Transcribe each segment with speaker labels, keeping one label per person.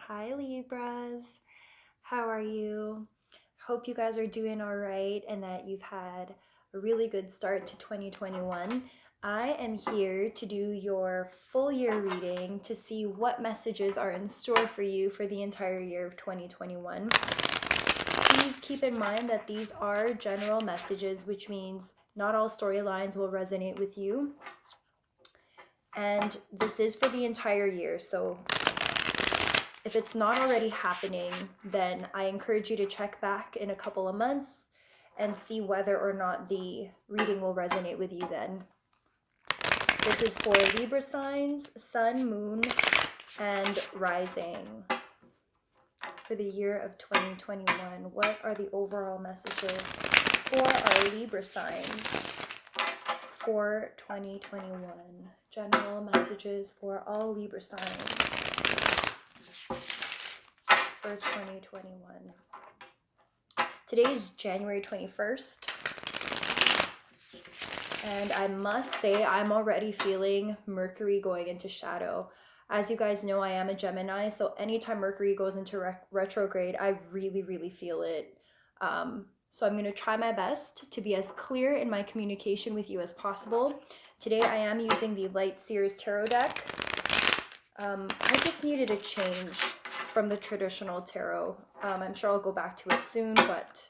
Speaker 1: Hi Libras, how are you? Hope you guys are doing all right and that you've had a really good start to 2021. I am here to do your full year reading to see what messages are in store for you for the entire year of 2021. Please keep in mind that these are general messages, which means not all storylines will resonate with you. And this is for the entire year, so if it's not already happening, then I encourage you to check back in a couple of months and see whether or not the reading will resonate with you then. This is for Libra signs, sun, moon, and rising for the year of 2021. What are the overall messages for our Libra signs for 2021? General messages for all Libra signs for 2021. Today is January 21st, and I must say I'm already feeling Mercury going into shadow. As you guys know, I am a Gemini, so anytime Mercury goes into retrograde, I really feel it. So I'm going to try my best to be as clear in my communication with you as possible. Today I am using the Light Seers Tarot deck. I just needed a change from the traditional tarot. I'm sure I'll go back to it soon, but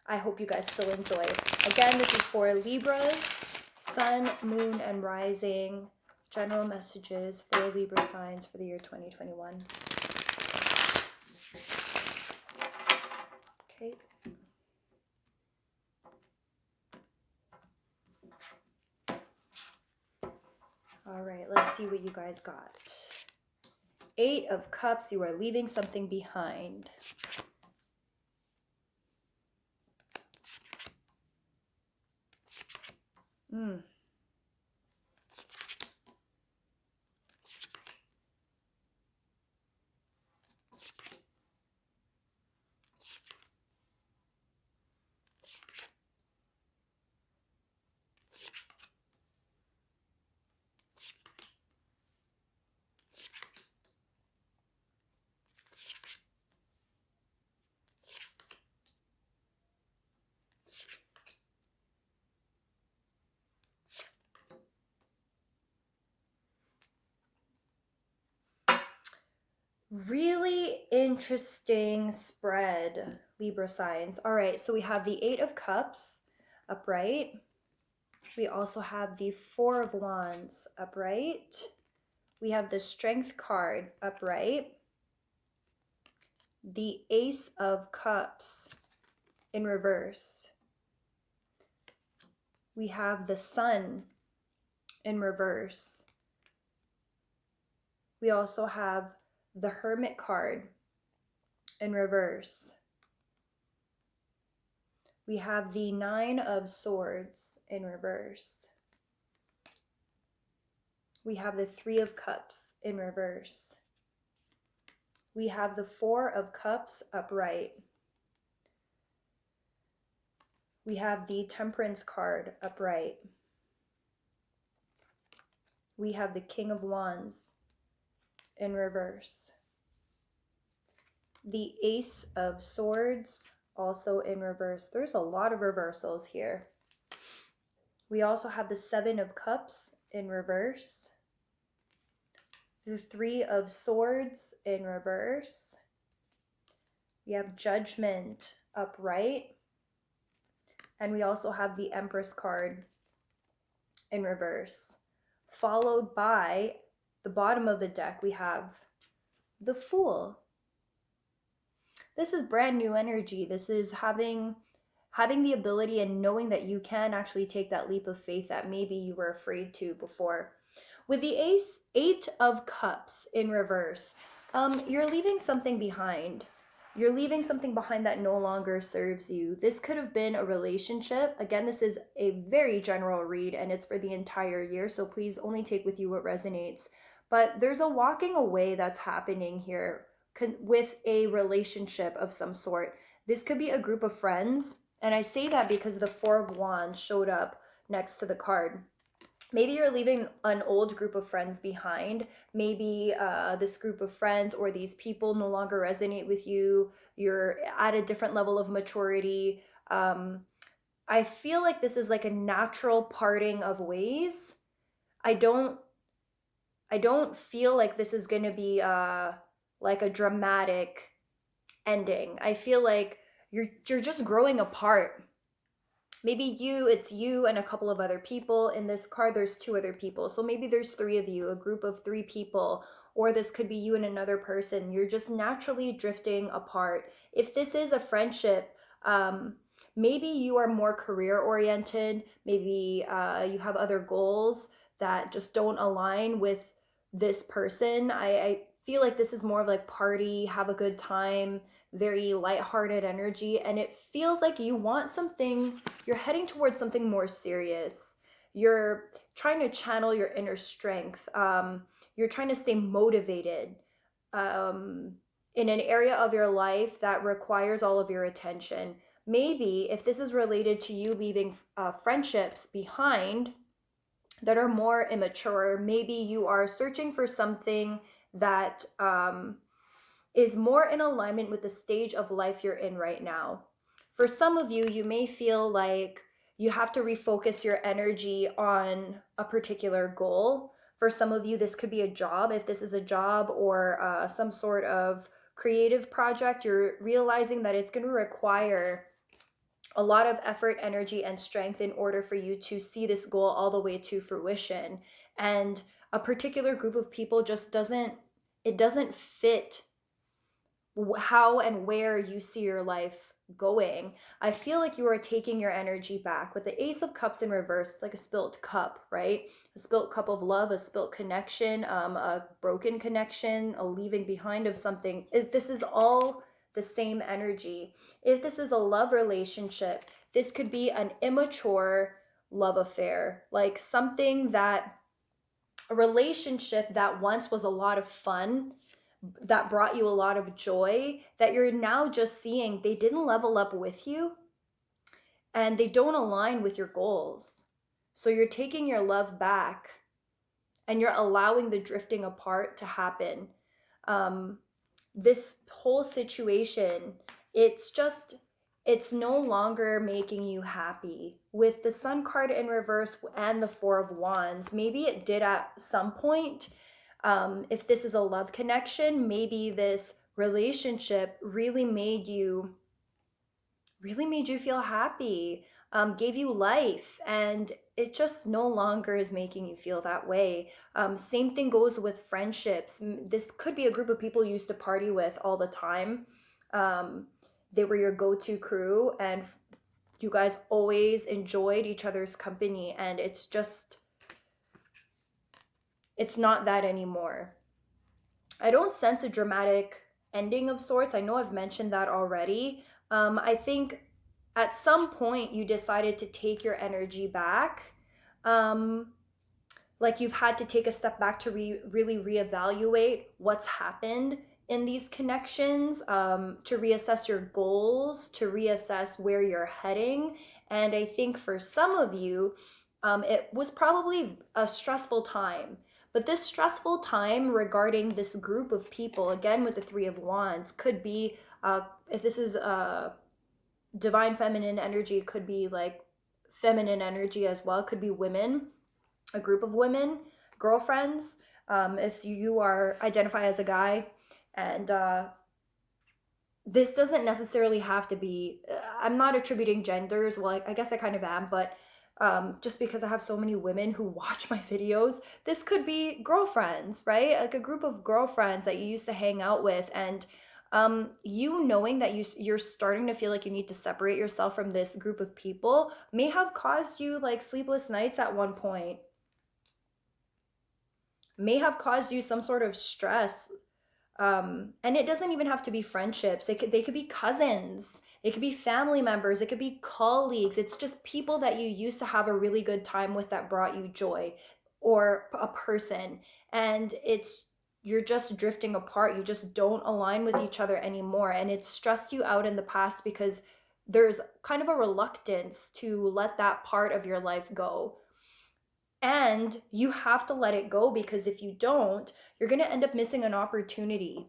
Speaker 1: I hope you guys still enjoy. Again, this is for Libras, sun, moon, and rising. General messages for Libra signs for the year 2021. Okay. All right, let's see what you guys got. 8 of Cups, you are leaving something behind. Really interesting spread, Libra signs. All right, so we have the 8 of Cups upright. We also have the 4 of Wands upright. We have the Strength card upright. The Ace of Cups in reverse. We have the Sun in reverse. We also have the Hermit card in reverse. We have the 9 of Swords in reverse. We have the 3 of Cups in reverse. We have the 4 of Cups upright. We have the Temperance card upright. We have the King of Wands in reverse. The Ace of Swords also in reverse. There's a lot of reversals here. We also have the 7 of Cups in reverse. The 3 of Swords in reverse. We have Judgment upright. And we also have the Empress card in reverse. Followed by the bottom of the deck, we have the Fool. This is brand new energy. This is having the ability and knowing that you can actually take that leap of faith that maybe you were afraid to before. With the 8 of Cups in reverse, you're leaving something behind. You're leaving something behind that no longer serves you. This could have been a relationship. Again, this is a very general read and it's for the entire year, so please only take with you what resonates. But there's a walking away that's happening here with a relationship of some sort. This could be a group of friends, and I say that because the 4 of Wands showed up next to the card. Maybe you're leaving an old group of friends behind. Maybe this group of friends or these people no longer resonate with you. You're at a different level of maturity. I feel like this is like a natural parting of ways. I don't I don't feel like this is going to be like a dramatic ending. I feel like you're just growing apart. Maybe it's you and a couple of other people. In this card, there's two other people. So maybe there's three of you, a group of three people, or this could be you and another person. You're just naturally drifting apart. If this is a friendship, maybe you are more career oriented. Maybe you have other goals that just don't align with this person. I feel like this is more of like party, have a good time, very lighthearted energy, and it feels like you want something, you're heading towards something more serious. You're trying to channel your inner strength. You're trying to stay motivated in an area of your life that requires all of your attention. Maybe if this is related to you leaving friendships behind that are more immature, maybe you are searching for something that is more in alignment with the stage of life you're in right now. For some of you, you may feel like you have to refocus your energy on a particular goal. For some of you, this could be a job. If this is a job or some sort of creative project, you're realizing that it's going to require a lot of effort, energy, and strength in order for you to see this goal all the way to fruition. And a particular group of people just doesn't fit how and where you see your life going. I feel like you are taking your energy back. With the Ace of Cups in reverse, it's like a spilt cup, right? A spilt cup of love, a spilt connection, a broken connection, a leaving behind of something. This is all the same energy. If this is a love relationship, this could be an immature love affair, like something that a relationship that once was a lot of fun, that brought you a lot of joy, that you're now just seeing they didn't level up with you and they don't align with your goals. So you're taking your love back and you're allowing the drifting apart to happen. This whole situation, it's no longer making you happy. With the Sun card in reverse and the Four of Wands, maybe it did at some point. If this is a love connection, maybe this relationship really made you feel happy, gave you life, and it just no longer is making you feel that way. Same thing goes with friendships. This could be a group of people you used to party with all the time. They were your go-to crew, and you guys always enjoyed each other's company, and it's not that anymore. I don't sense a dramatic ending of sorts. I know I've mentioned that already. I think at some point you decided to take your energy back. Like you've had to take a step back to really reevaluate what's happened in these connections, to reassess your goals, to reassess where you're heading. And I think for some of you, it was probably a stressful time. But this stressful time regarding this group of people, again with the Three of Wands, could be, if this is divine feminine energy, it could be like feminine energy as well. It could be women, a group of women, girlfriends. If you are identify as a guy, and this doesn't necessarily have to be, I'm not attributing genders. Well, I guess I kind of am, but just because I have so many women who watch my videos, this could be girlfriends, right? Like a group of girlfriends that you used to hang out with, and you knowing that you're starting to feel like you need to separate yourself from this group of people may have caused you like sleepless nights at one point, may have caused you some sort of stress. And it doesn't even have to be friendships. They could be cousins. It could be family members. It could be colleagues. It's just people that you used to have a really good time with that brought you joy, or a person. And you're just drifting apart. You just don't align with each other anymore. And it's stressed you out in the past because there's kind of a reluctance to let that part of your life go. And you have to let it go, because if you don't, you're going to end up missing an opportunity.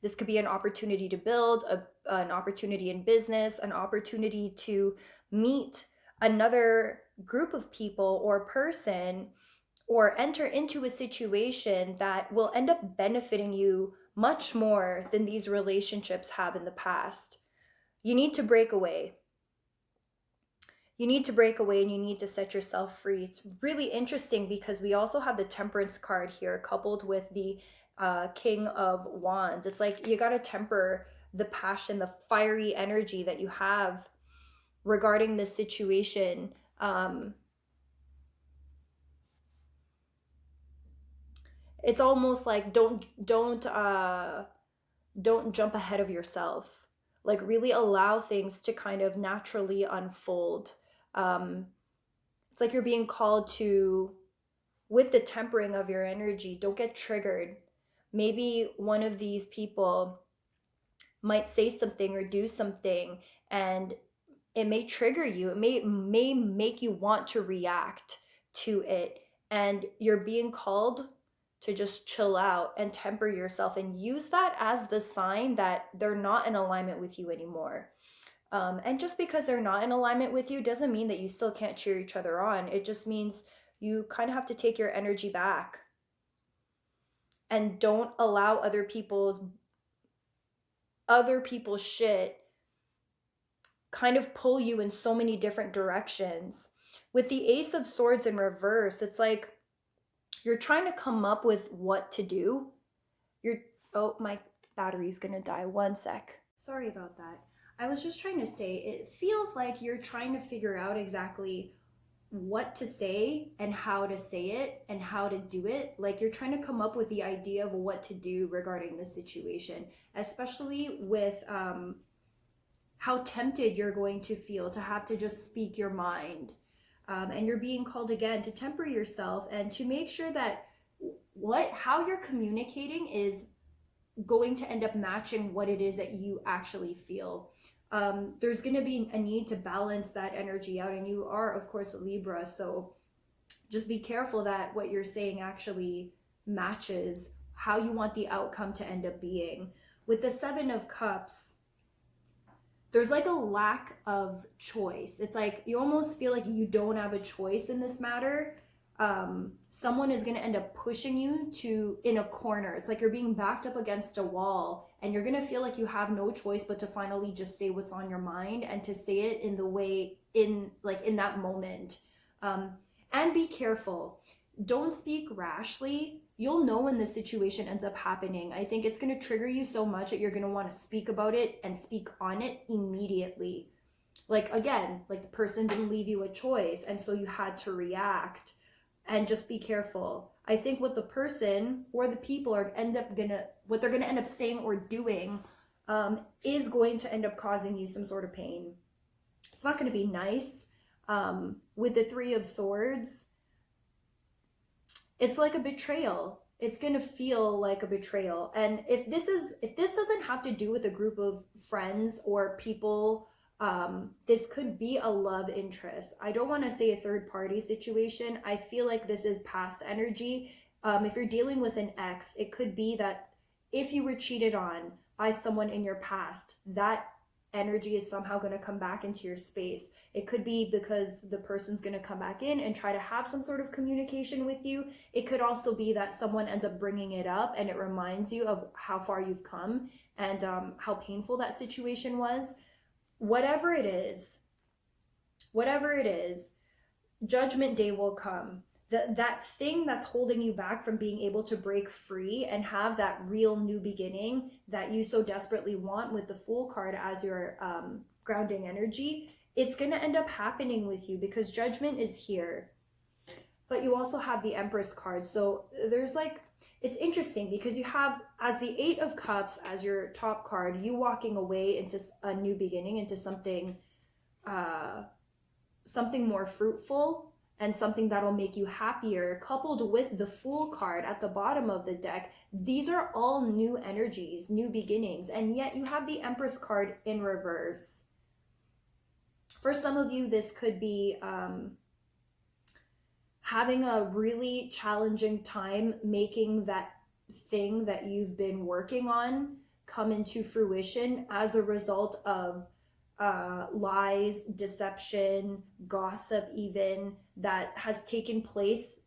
Speaker 1: This could be an opportunity to build, an opportunity in business, an opportunity to meet another group of people or person, or enter into a situation that will end up benefiting you much more than these relationships have in the past. You need to break away. You need to break away and you need to set yourself free. It's really interesting because we also have the Temperance card here coupled with the King of Wands. It's like you got to temper the passion, the fiery energy that you have regarding this situation. It's almost like don't jump ahead of yourself. Like really allow things to kind of naturally unfold. It's like you're being called to, with the tempering of your energy, don't get triggered. Maybe one of these people might say something or do something, and it may trigger you. It may make you want to react to it, and you're being called to just chill out and temper yourself and use that as the sign that they're not in alignment with you anymore. And just because they're not in alignment with you doesn't mean that you still can't cheer each other on. It just means you kind of have to take your energy back and don't allow other people's shit kind of pull you in so many different directions. With the Ace of Swords in reverse, it's like you're trying to come up with what to do. Oh, my battery's gonna die. One sec. Sorry about that. I was just trying to say, it feels like you're trying to figure out exactly what to say and how to say it and how to do it. Like you're trying to come up with the idea of what to do regarding this situation, especially with how tempted you're going to feel to have to just speak your mind. And you're being called again to temper yourself and to make sure that how you're communicating is going to end up matching what it is that you actually feel. There's going to be a need to balance that energy out, and you are, of course, a Libra, so just be careful that what you're saying actually matches how you want the outcome to end up being. With the Seven of Cups, there's like a lack of choice. It's like you almost feel like you don't have a choice in this matter. Someone is going to end up pushing you in a corner. It's like you're being backed up against a wall, and you're going to feel like you have no choice but to finally just say what's on your mind and to say it in the way in that moment. And be careful. Don't speak rashly. You'll know when the situation ends up happening. I think it's going to trigger you so much that you're going to want to speak about it and speak on it immediately. Like, again, like the person didn't leave you a choice, and so you had to react. And just be careful. I think what the person or the people what they're gonna end up saying or doing is going to end up causing you some sort of pain. It's not going to be nice. With the Three of Swords, it's like a betrayal. It's going to feel like a betrayal. And if this doesn't have to do with a group of friends or people, this could be a love interest. I don't want to say a third party situation. I feel like this is past energy. If you're dealing with an ex, it could be that if you were cheated on by someone in your past, that energy is somehow going to come back into your space. It could be because the person's going to come back in and try to have some sort of communication with you. It could also be that someone ends up bringing it up and it reminds you of how far you've come and how painful that situation was. Whatever it is, Judgment Day will come. That thing that's holding you back from being able to break free and have that real new beginning that you so desperately want, with the Fool card as your grounding energy, it's going to end up happening with you because Judgment is here. But you also have the Empress card. So there's it's interesting because you have, as the Eight of Cups as your top card, you walking away into a new beginning, into something more fruitful and something that'll make you happier, coupled with the Fool card at the bottom of the deck. These are all new energies, new beginnings, and yet you have the Empress card in reverse. For some of you, this could be having a really challenging time making that thing that you've been working on come into fruition as a result of lies, deception, gossip, even that has taken place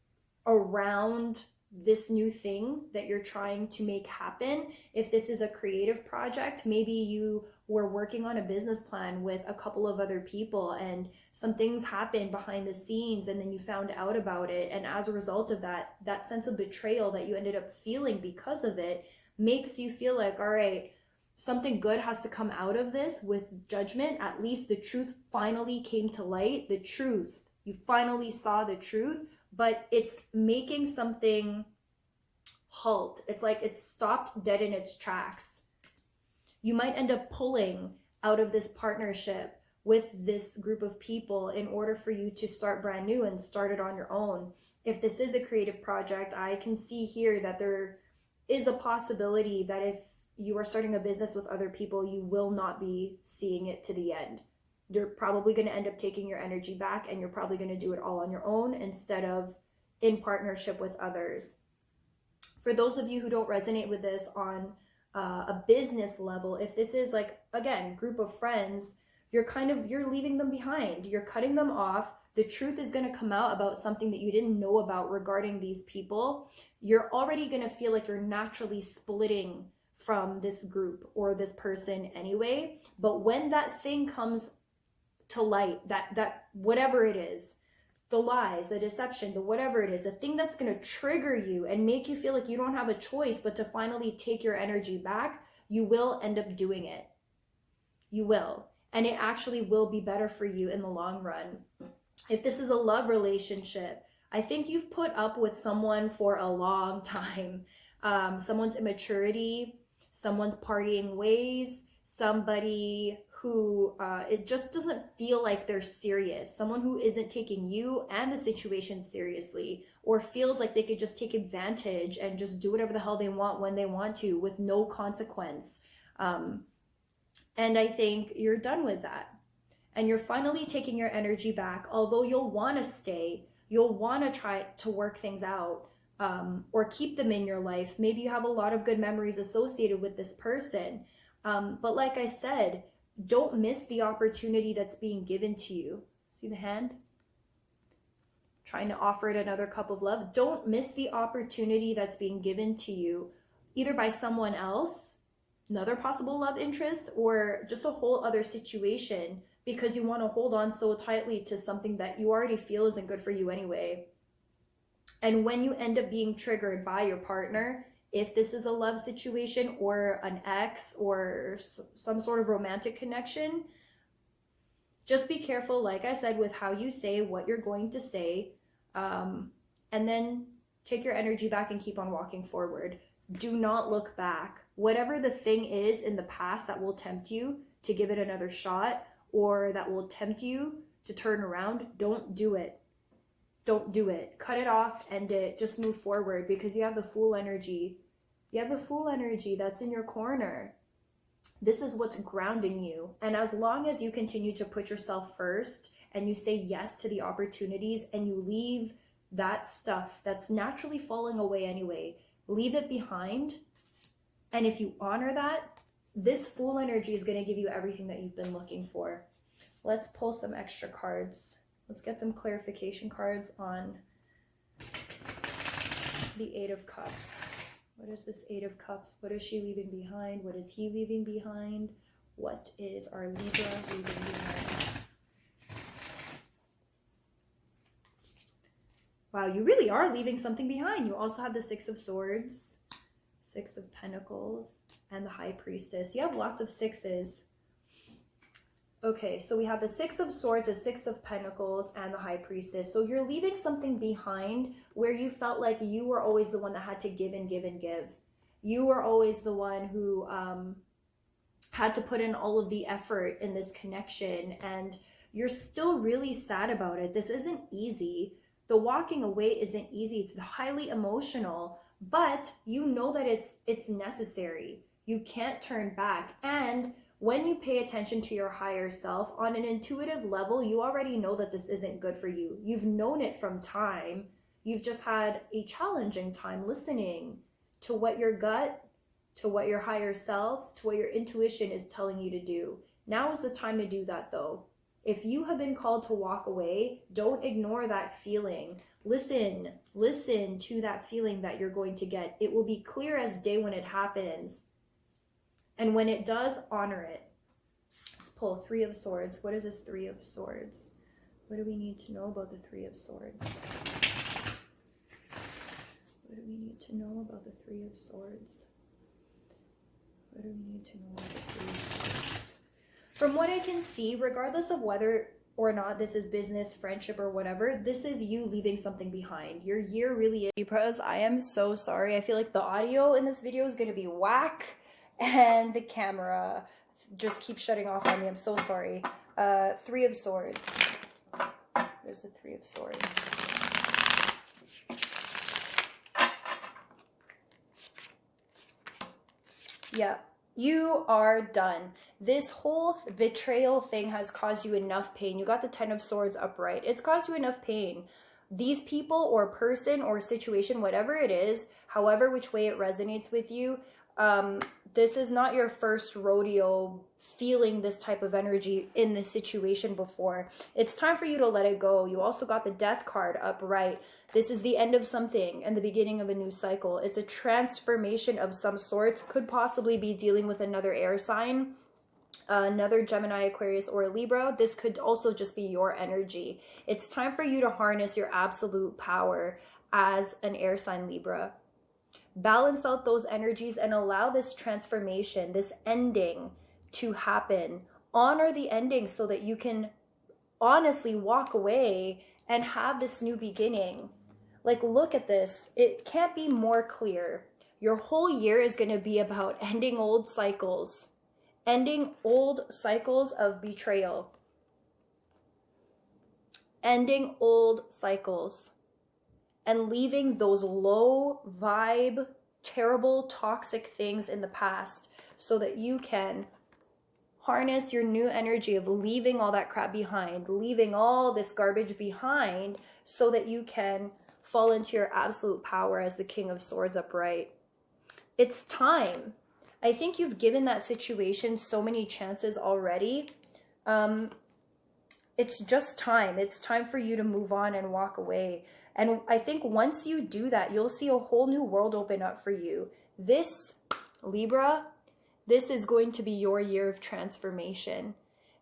Speaker 1: around this new thing that you're trying to make happen. If this is a creative project, maybe you were working on a business plan with a couple of other people and some things happened behind the scenes and then you found out about it, and as a result of that, that sense of betrayal that you ended up feeling because of it makes you feel like, all right, something good has to come out of this with judgment. At least the truth finally came to light. The truth, you finally saw the truth, but it's making something halt. It's like it's stopped dead in its tracks. You might end up pulling out of this partnership with this group of people in order for you to start brand new and start it on your own. If this is a creative project, I can see here that there is a possibility that if you are starting a business with other people, you will not be seeing it to the end. You're probably going to end up taking your energy back, and you're probably going to do it all on your own instead of in partnership with others. For those of you who don't resonate with this on a business level, if this is like, again, group of friends, you're leaving them behind. You're cutting them off. The truth is going to come out about something that you didn't know about regarding these people. You're already going to feel like you're naturally splitting from this group or this person anyway. But when that thing comes to light, that whatever it is, the lies, the deception, the whatever it is, the thing that's going to trigger you and make you feel like you don't have a choice but to finally take your energy back, you will end up doing it. You will. And it actually will be better for you in the long run. If this is a love relationship, I think you've put up with someone for a long time. Someone's immaturity, someone's partying ways, somebody who it just doesn't feel like they're serious, someone who isn't taking you and the situation seriously, or feels like they could just take advantage and just do whatever the hell they want when they want to with no consequence. And I think you're done with that. And you're finally taking your energy back, although you'll want to stay, you'll want to try to work things out, or keep them in your life. Maybe you have a lot of good memories associated with this person. But like I said, don't miss the opportunity that's being given to you. See the hand? Trying to offer it another cup of love. Don't miss the opportunity that's being given to you, either by someone else, another possible love interest, or just a whole other situation, because you want to hold on so tightly to something that you already feel isn't good for you anyway. And when you end up being triggered by your partner, if this is a love situation or an ex or some sort of romantic connection, just be careful, like I said, with how you say what you're going to say, and then take your energy back and keep on walking forward. Do not look back. Whatever the thing is in the past that will tempt you to give it another shot, or that will tempt you to turn around, don't do it. Don't do it. Cut it off, end it. Just move forward, because you have the Fool energy. You have the Fool energy that's in your corner. This is what's grounding you. And as long as you continue to put yourself first and you say yes to the opportunities and you leave that stuff that's naturally falling away anyway, leave it behind. And if you honor that, this Fool energy is going to give you everything that you've been looking for. Let's pull some extra cards. Let's get some clarification cards on the Eight of Cups. What is this Eight of Cups? What is she leaving behind? What is he leaving behind? What is our Libra leaving behind? Wow, you really are leaving something behind. You also have the Six of Swords, Six of Pentacles, and the High Priestess. You have lots of sixes. Okay, so we have the Six of Swords, the Six of Pentacles, and the High Priestess. So you're leaving something behind where you felt like you were always the one that had to give and give and give. You were always the one who had to put in all of the effort in this connection, and you're still really sad about it. This isn't easy. The walking away isn't easy. It's highly emotional, but you know that it's necessary. You can't turn back. And when you pay attention to your higher self on an intuitive level, you already know that this isn't good for you. You've known it from time. You've just had a challenging time listening to what your gut, to what your higher self, to what your intuition is telling you to do. Now is the time to do that though. If you have been called to walk away, don't ignore that feeling. Listen to that feeling that you're going to get. It will be clear as day when it happens. And when it does, honor it. Let's pull Three of Swords. What is this Three of Swords? What do we need to know about the Three of Swords? What do we need to know about the Three of Swords? What do we need to know about the Three of Swords? From what I can see, regardless of whether or not this is business, friendship, or whatever, this is you leaving something behind. Your year really is. Libras, I am so sorry. I feel like the audio in this video is going to be whack, and the camera just keeps shutting off on me. I'm so sorry. Three of Swords. There's the Three of Swords. Yeah, you are done. This whole betrayal thing has caused you enough pain. You got the Ten of Swords upright. It's caused you enough pain. These people or person or situation, whatever it is, however which way it resonates with you, this is not your first rodeo feeling this type of energy in this situation before. It's time for you to let it go. You also got the Death card upright. This is the end of something and the beginning of a new cycle. It's a transformation of some sorts. Could possibly be dealing with another air sign, another Gemini, Aquarius, or Libra. This could also just be your energy. It's time for you to harness your absolute power as an air sign Libra. Balance out those energies and allow this transformation, this ending to happen. Honor the ending so that you can honestly walk away and have this new beginning. Like, look at this. It can't be more clear. Your whole year is going to be about ending old cycles. Ending old cycles of betrayal. Ending old cycles. And leaving those low vibe, terrible, toxic things in the past so that you can harness your new energy of leaving all that crap behind, leaving all this garbage behind so that you can fall into your absolute power as the King of Swords upright. It's time. I think you've given that situation so many chances already. It's just time. It's time for you to move on and walk away. And I think once you do that, you'll see a whole new world open up for you. This, Libra, this is going to be your year of transformation.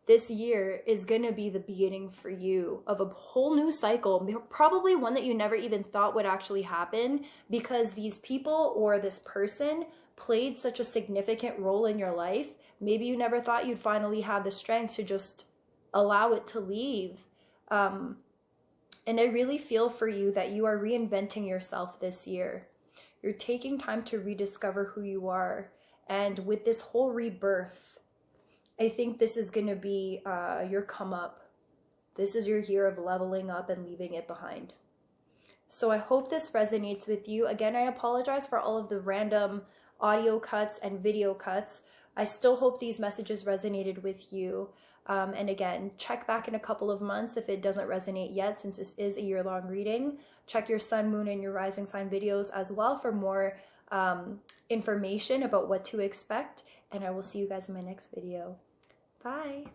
Speaker 1: This year is going to be the beginning for you of a whole new cycle, probably one that you never even thought would actually happen because these people or this person played such a significant role in your life. Maybe you never thought you'd finally have the strength to just allow it to leave. And I really feel for you that you are reinventing yourself this year. You're taking time to rediscover who you are. And with this whole rebirth, I think this is going to be your come up. This is your year of leveling up and leaving it behind. So I hope this resonates with you. Again, I apologize for all of the random audio cuts and video cuts. I still hope these messages resonated with you. And again, check back in a couple of months if it doesn't resonate yet, since this is a year-long reading. Check your sun, moon, and your rising sign videos as well for more information about what to expect. And I will see you guys in my next video. Bye.